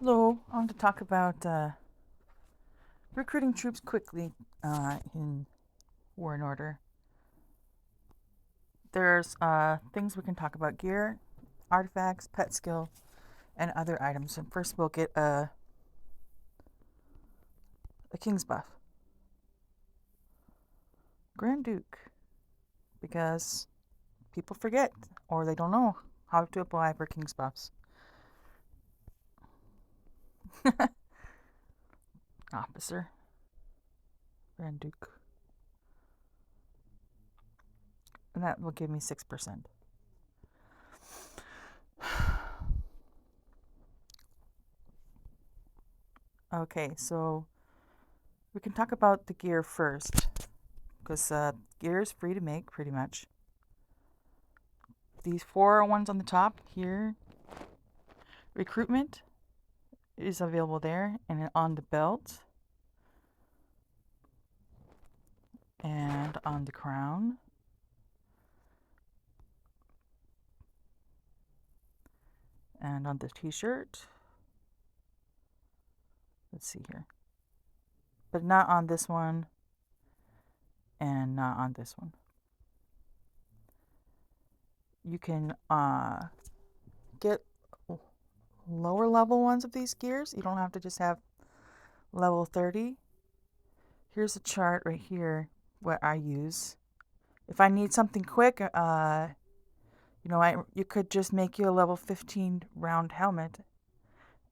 Hello, I want to talk about recruiting troops quickly in War and Order. There's things we can talk about: gear, artifacts, pet skill, and other items. And first, we'll get a King's buff, Grand Duke, because people forget or they don't know how to apply for King's buffs. Officer, Grand Duke, and that will give me 6%. Okay, so we can talk about the gear first, because gear is free to make pretty much. These four ones on the top here, recruitment is available there, and on the belt, and on the crown, and on the t-shirt. Let's see here. But not on this one, and not on this one. You can get lower level ones of these gears. You don't have to just have level 30. Here's a chart right here, what I use. If I need something quick, you could just make you a level 15 round helmet,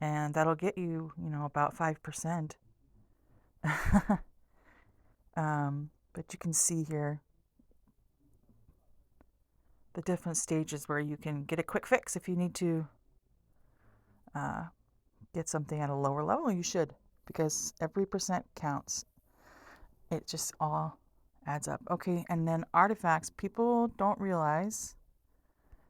and that'll get you, about 5%. But you can see here the different stages where you can get a quick fix. If you need to get something at a lower level, you should, because every percent counts. It just all adds up. Okay, and then artifacts. People don't realize,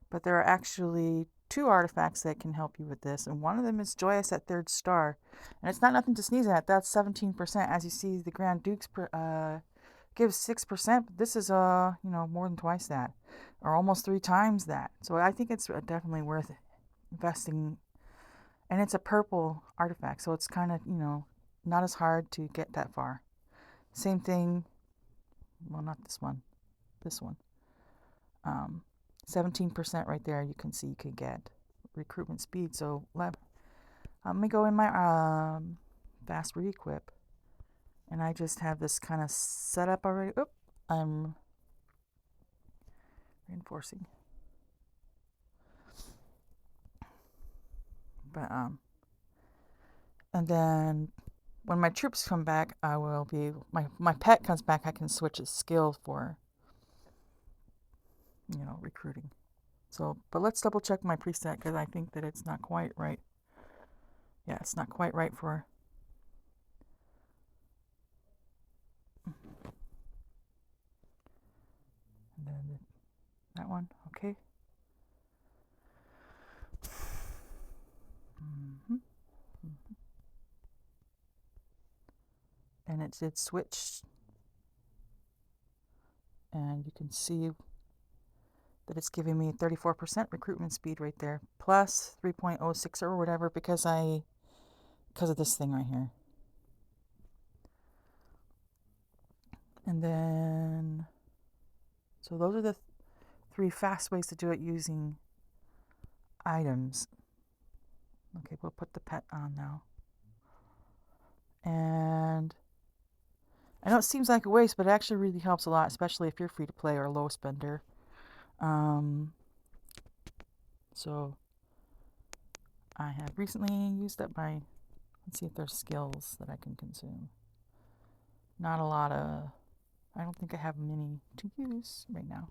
but there are actually two artifacts that can help you with this, and one of them is Joyous at Third Star, and it's not nothing to sneeze at. That's 17%. As you see, the Grand Dukes gives 6%, but this is more than twice that, or almost 3 times that. So I think it's definitely worth investing, and it's a purple artifact, so it's kind of not as hard to get that far. Same thing. Well, not this one. This one. 17% right there. You can see you can get recruitment speed. So let me go in my fast re-equip, and I just have this kind of set up already. Oop, I'm reinforcing. But and then when my troops come back, I will be my pet comes back. I can switch his skill for recruiting. So, but let's double check my preset, because I think that it's not quite right. Yeah, it's not quite right for. And then that one, okay. Mm-hmm. Mm-hmm. And it did switch, and you can see that it's giving me 34% recruitment speed right there, plus 3.06 or whatever, because of this thing right here. And then, so those are the 3 fast ways to do it using items. Okay, we'll put the pet on now. And I know it seems like a waste, but it actually really helps a lot, especially if you're free to play or a low spender. So I have recently used up my. Let's see if there's skills that I can consume. Not a lot of. I don't think I have many to use right now,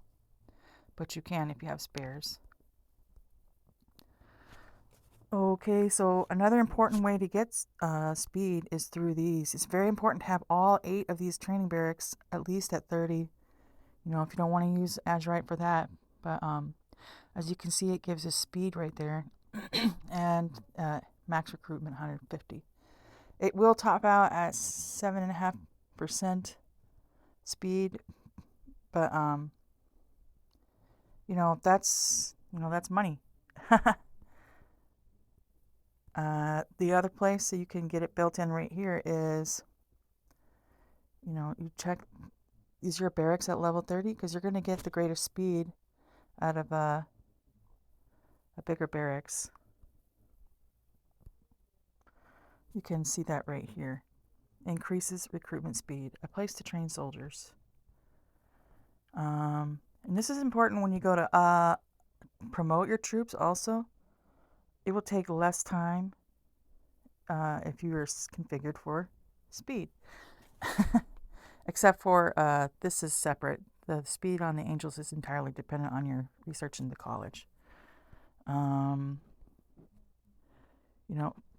but you can if you have spares. Okay, so another important way to get speed is through these. It's very important to have all 8 of these training barracks at least at 30. If you don't want to use Azurite for that. But as you can see, it gives us speed right there, and max recruitment 150. It will top out at 7.5% speed, but that's money. The other place so you can get it built in right here is, you check, is your barracks at level 30? Because you're going to get the greater speed out of a bigger barracks. You can see that right here. Increases recruitment speed. A place to train soldiers. And this is important when you go to promote your troops also. It will take less time if you are configured for speed. Except for this is separate. The speed on the Angels is entirely dependent on your research in the college.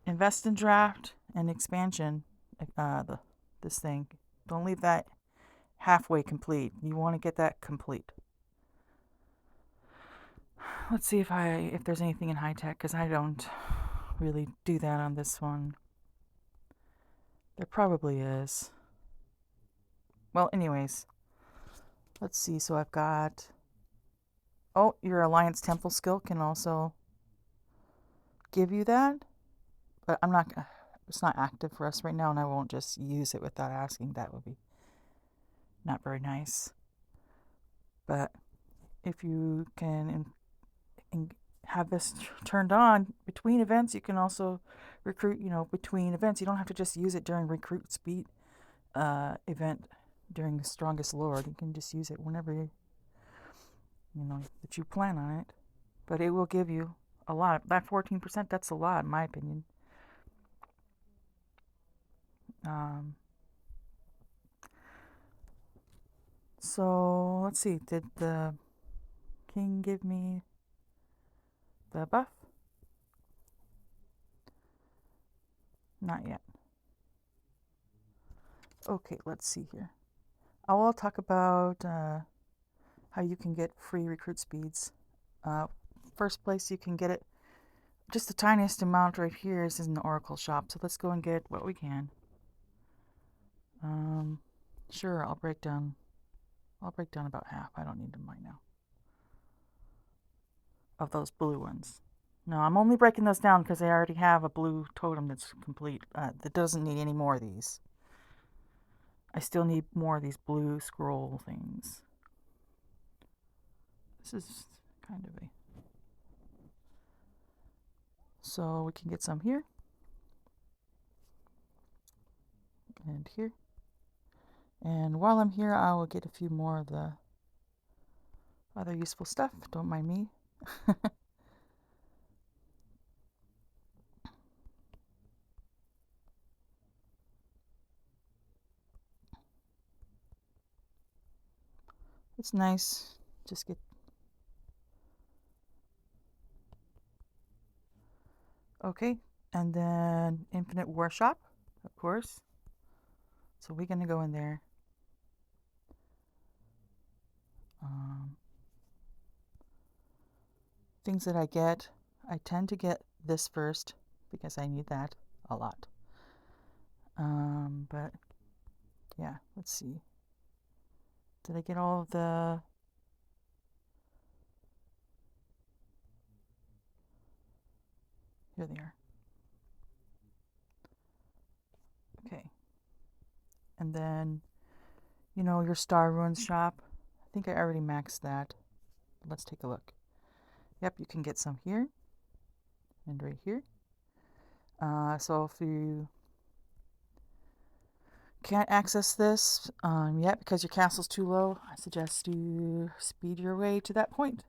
Invest in draft and expansion. This thing. Don't leave that halfway complete. You want to get that complete. Let's see if there's anything in high tech, because I don't really do that on this one. There probably is. Well, anyways, let's see. So I've got, your Alliance Temple skill can also give you that, but it's not active for us right now, and I won't just use it without asking. That would be not very nice. But if you can have this turned on between events, you can also recruit, between events. You don't have to just use it during recruit speed event during the strongest lord. You can just use it whenever that you plan on it. But it will give you a lot. That 14%, that's a lot in my opinion. So let's see, did the king give me the buff? Not yet. Okay, let's see here. I'll talk about how you can get free recruit speeds. First place you can get it, just the tiniest amount right here is in the Oracle shop. So let's go and get what we can. Sure, I'll break down about half. I don't need them right now. Of those blue ones. No, I'm only breaking those down because I already have a blue totem that's complete. That doesn't need any more of these. I still need more of these blue scroll things. This is kind of a... So we can get some here. And here. And while I'm here, I will get a few more of the other useful stuff. Don't mind me. It's nice. Just get... Okay. And then Infinite War Shop, of course. So we're going to go in there. Things that I get, I tend to get this first because I need that a lot. But yeah, let's see. Did I get all of the... Here they are. Okay. And then, your Star Ruins shop. I think I already maxed that. Let's take a look. Yep, you can get some here and right here. So if you can't access this yet because your castle's too low, I suggest you speed your way to that point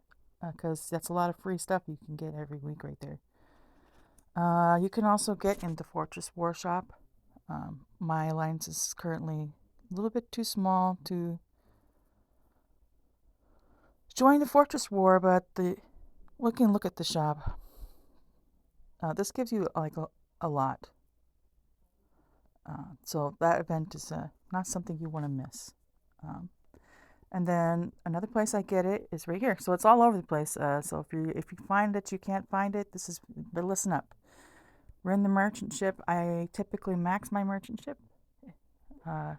because that's a lot of free stuff you can get every week right there. You can also get in the Fortress War Shop. My alliance is currently a little bit too small to join the Fortress War, but look at the shop. This gives you like a lot. So that event is not something you want to miss. And then another place I get it is right here. So it's all over the place. So if you find that you can't find it, listen up. We're in the merchant ship. I typically max my merchant ship. Can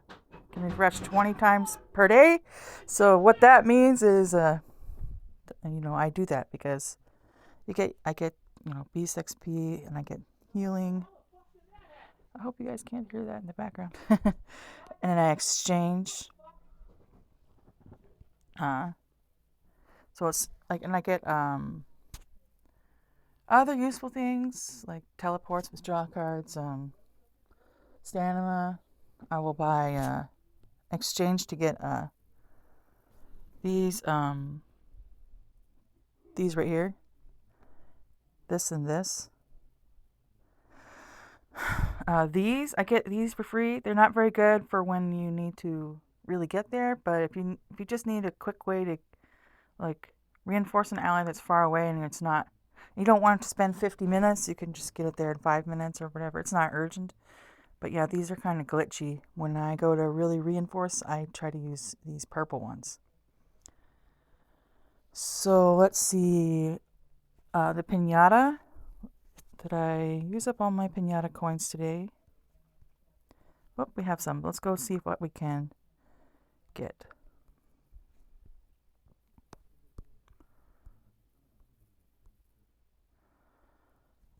refresh 20 times per day. So what that means is, I do that because I get beast XP and I get healing. I hope you guys can't hear that in the background. And then I exchange. So it's like, and I get other useful things like teleports, withdraw cards, stamina. I will buy exchange to get these right here. This and this. These I get these for free. They're not very good for when you need to really get there, but if you just need a quick way to like reinforce an ally that's far away and it's not, you don't want to spend 50 minutes, you can just get it there in 5 minutes or whatever. It's not urgent. But yeah, these are kind of glitchy. When I go to really reinforce, I try to use these purple ones. So let's see. The pinata. Did I use up all my pinata coins today? Oh, we have some. Let's go see what we can get.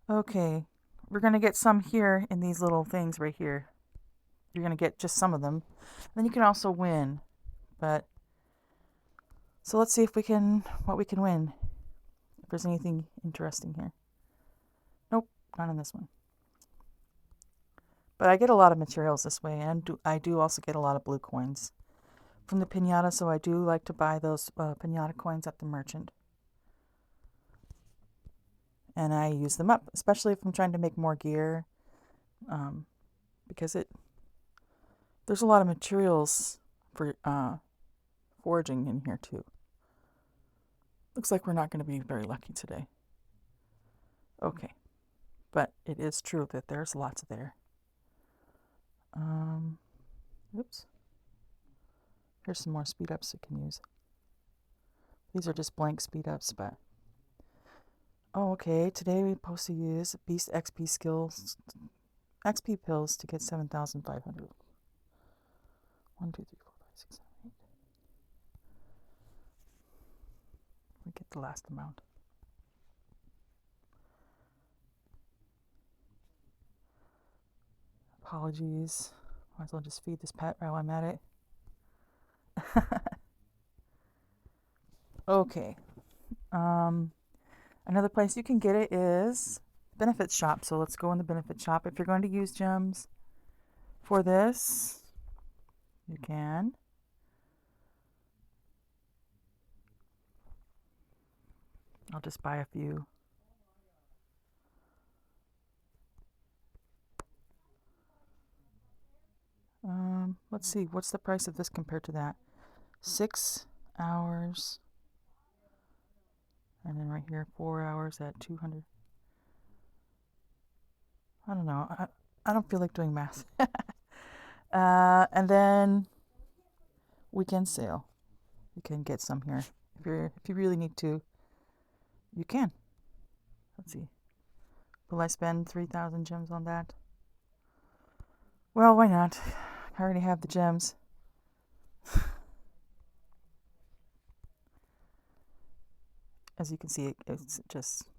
Okay, we're going to get some here in these little things right here. You're going to get just some of them. Then you can also win. But so let's see if what we can win. If there's anything interesting here. Nope, not in this one. But I get a lot of materials this way, and I do also get a lot of blue coins from the pinata, so I do like to buy those pinata coins at the merchant. And I use them up, especially if I'm trying to make more gear, because there's a lot of materials for foraging in here too. Looks like we're not going to be very lucky today. Okay, but it is true that there's lots there. Oops. Here's some more speed ups you can use. These are just blank speed ups, but oh, okay. Today we're supposed to use Beast XP skills, XP pills to get 7,500. 1, 2, 3, 4, 5, 6, 7, 8. We get the last amount. Apologies. Might as well just feed this pet while I'm at it. Okay. Another place you can get it is benefits shop. So let's go in the benefits shop. If you're going to use gems for this, you can. I'll just buy a few. Let's see. What's the price of this compared to that? 6 hours. And then right here, 4 hours at 200. I don't know. I don't feel like doing math. And then weekend sale. You can get some here. If you really need to, you can. Let's see. Will I spend 3,000 gems on that? Well, why not? I already have the gems. As you can see, it just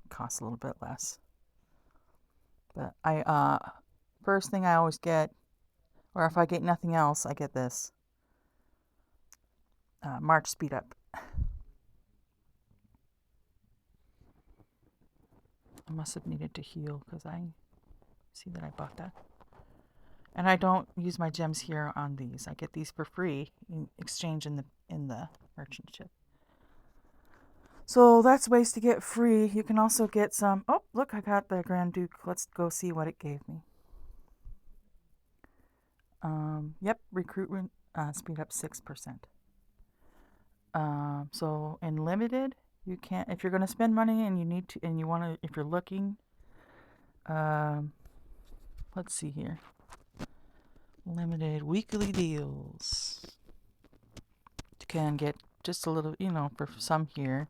costs a little bit less. But first thing I always get, or if I get nothing else, I get this. March speed up. I must have needed to heal because I see that I bought that. And I don't use my gems here on these. I get these for free in exchange in the merchant ship. So that's ways to get free. You can also get some. Oh, look, I got the Grand Duke. Let's go see what it gave me. Yep, recruitment speed up 6%. So in limited, you can't, if you're going to spend money and you need to, and you want to, if you're looking, let's see here. Limited weekly deals. You can get just a little, for some here.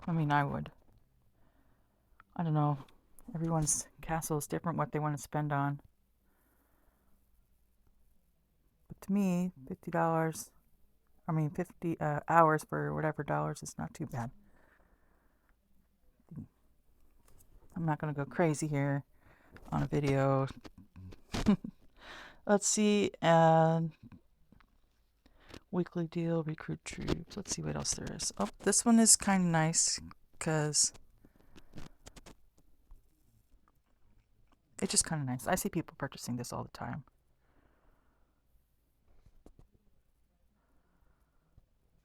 I mean, I would. I don't know. Everyone's castle is different what they want to spend on. But to me, $50, 50 hours for whatever dollars is not too bad. I'm not going to go crazy here on a video. Let's see, weekly deal, recruit troops. Let's see what else there is. Oh, this one is kind of nice because it's just kind of nice. I see people purchasing this all the time.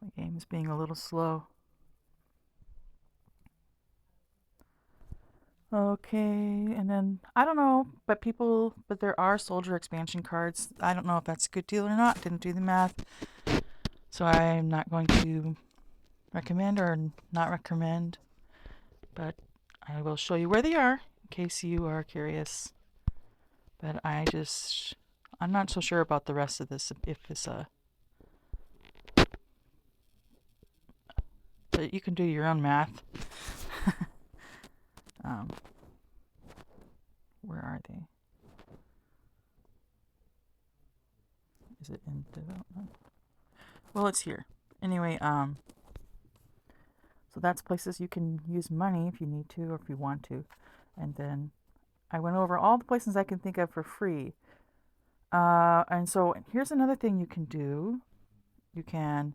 My game is being a little slow. Okay, and then I don't know, but there are soldier expansion cards. I don't know if that's a good deal or not. Didn't do the math, so I'm not going to recommend or not recommend, but I will show you where they are in case you are curious. But I'm not so sure about the rest of this, if it's but you can do your own math. Where are they? Is it in development? Well, it's here. Anyway, so that's places you can use money if you need to or if you want to. And then I went over all the places I can think of for free. And so here's another thing you can do. You can,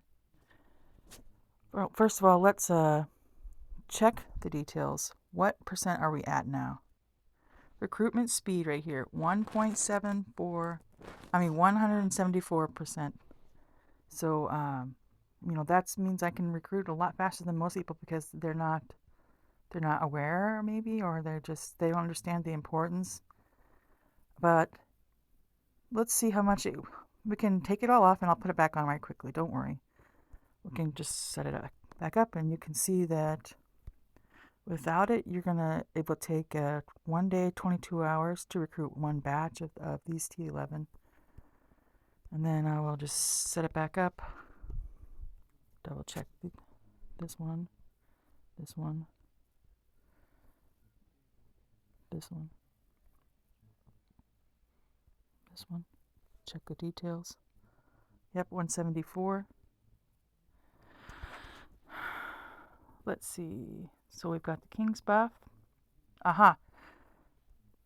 well, first of all, let's check the details. What percent are we at now? Recruitment speed right here, 174%. So, that means I can recruit a lot faster than most people because they're not aware maybe, or they don't understand the importance. But let's see how much we can take it all off, and I'll put it back on right quickly. Don't worry. We can just set it back up, and you can see that without it, it will take 1 day, 22 hours to recruit one batch of these T11. And then I will just set it back up. Double check this one, this one, this one, this one. Check the details. Yep, 174. Let's see. So we've got the King's buff. Aha.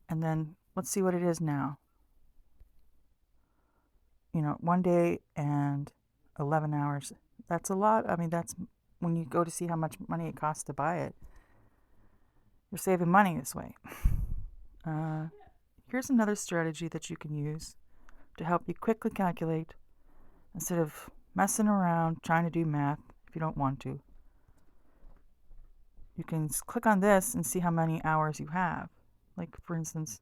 And then let's see what it is now. 1 day and 11 hours. That's a lot. I mean, that's when you go to see how much money it costs to buy it. You're saving money this way. Here's another strategy that you can use to help you quickly calculate instead of messing around trying to do math if you don't want to. You can click on this and see how many hours you have. Like, for instance,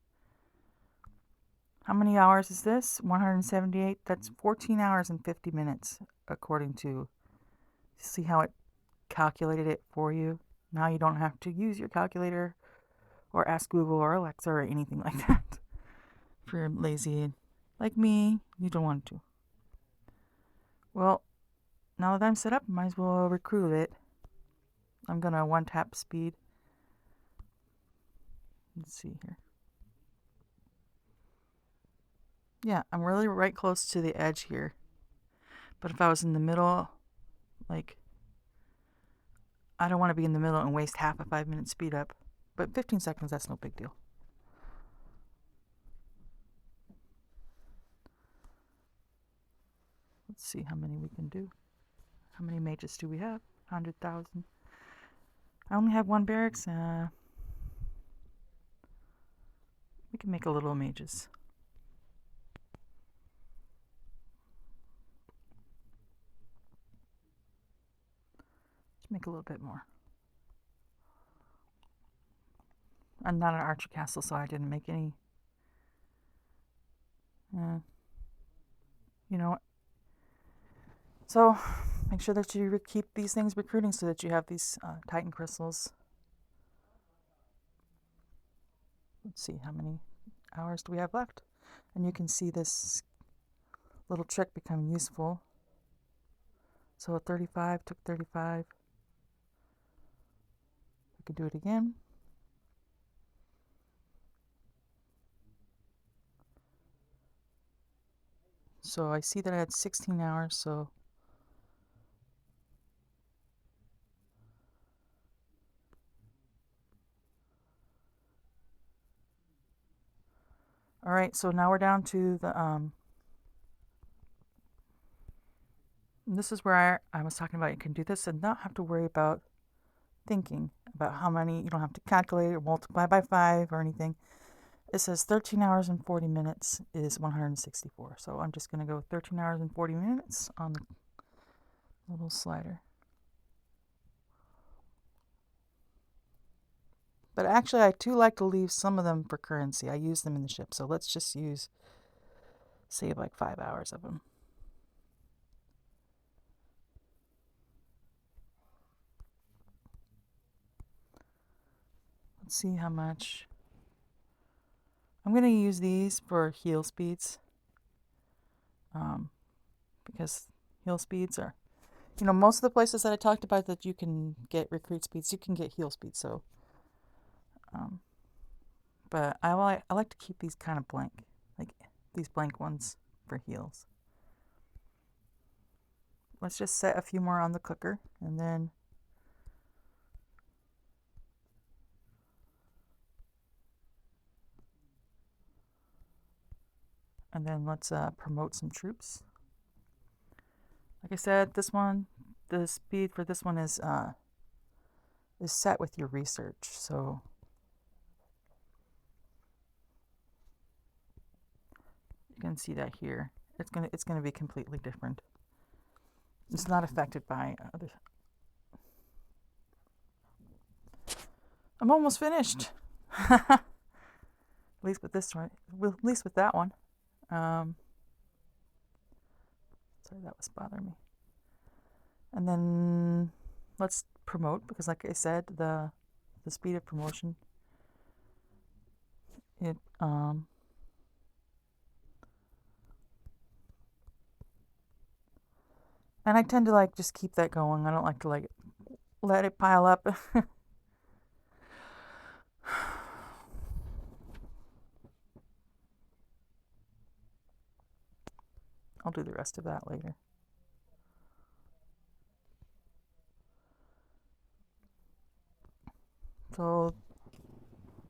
how many hours is this? 178. That's 14 hours and 50 minutes, according to. See how it calculated it for you? Now you don't have to use your calculator or ask Google or Alexa or anything like that. If you're lazy like me, you don't want to. Well, now that I'm set up, might as well recruit it. I'm going to one-tap speed. Let's see here. Yeah, I'm really right close to the edge here. But if I was in the middle, I don't want to be in the middle and waste half a 5-minute speed up. But 15 seconds, that's no big deal. Let's see how many we can do. How many mages do we have? 100,000. I only have one barracks. We can make a little mages. Let's make a little bit more. I'm not an archer castle, so I didn't make any. So make sure that you keep these things recruiting so that you have these Titan crystals. Let's see, how many hours do we have left? And you can see this little trick become useful. So 35 took 35. We could do it again. So I see that I had 16 hours, so All right, so now we're down to the this is where I was talking about you can do this and not have to worry about thinking about how many. You don't have to calculate or multiply by 5 or anything. It says 13 hours and 40 minutes is 164. So I'm just going to go 13 hours and 40 minutes on the little slider. But actually, I do like to leave some of them for currency. I use them in the ship. So let's just use, save like 5 hours of them. Let's see how much. I'm going to use these for heal speeds. Because heal speeds are, most of the places that I talked about that you can get recruit speeds, you can get heal speeds. So, but I like to keep these kind of blank, like these blank ones for heals. Let's just set a few more on the cooker, and then let's promote some troops. Like I said, the speed for this one is set with your research. So you can see that here. It's gonna be completely different. It's not affected by other. I'm almost finished. At least with this one. At least with that one. Sorry, that was bothering me. And then let's promote, because like I said, the speed of promotion, it and I tend to like just keep that going. I don't like to like let it pile up. I'll do the rest of that later. So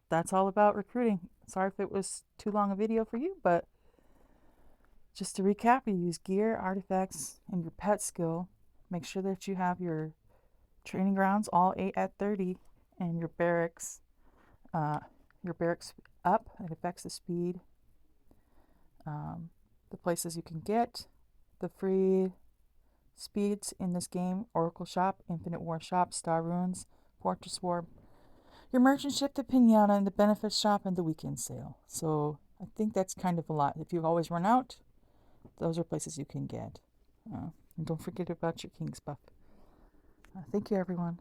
that's all about recruiting. Sorry if it was too long a video for you, but just to recap, you use gear, artifacts, and your pet skill. Make sure that you have your training grounds all 8 at 30, and your barracks up. It affects the speed. The places you can get the free speeds in this game: Oracle Shop, Infinite War Shop, Star Ruins, Fortress War, your merchant ship, the Pinata, and the Benefits Shop, and the weekend sale. So I think that's kind of a lot. If you've always run out, those are places you can get. And don't forget about your King's Buff. Thank you, everyone.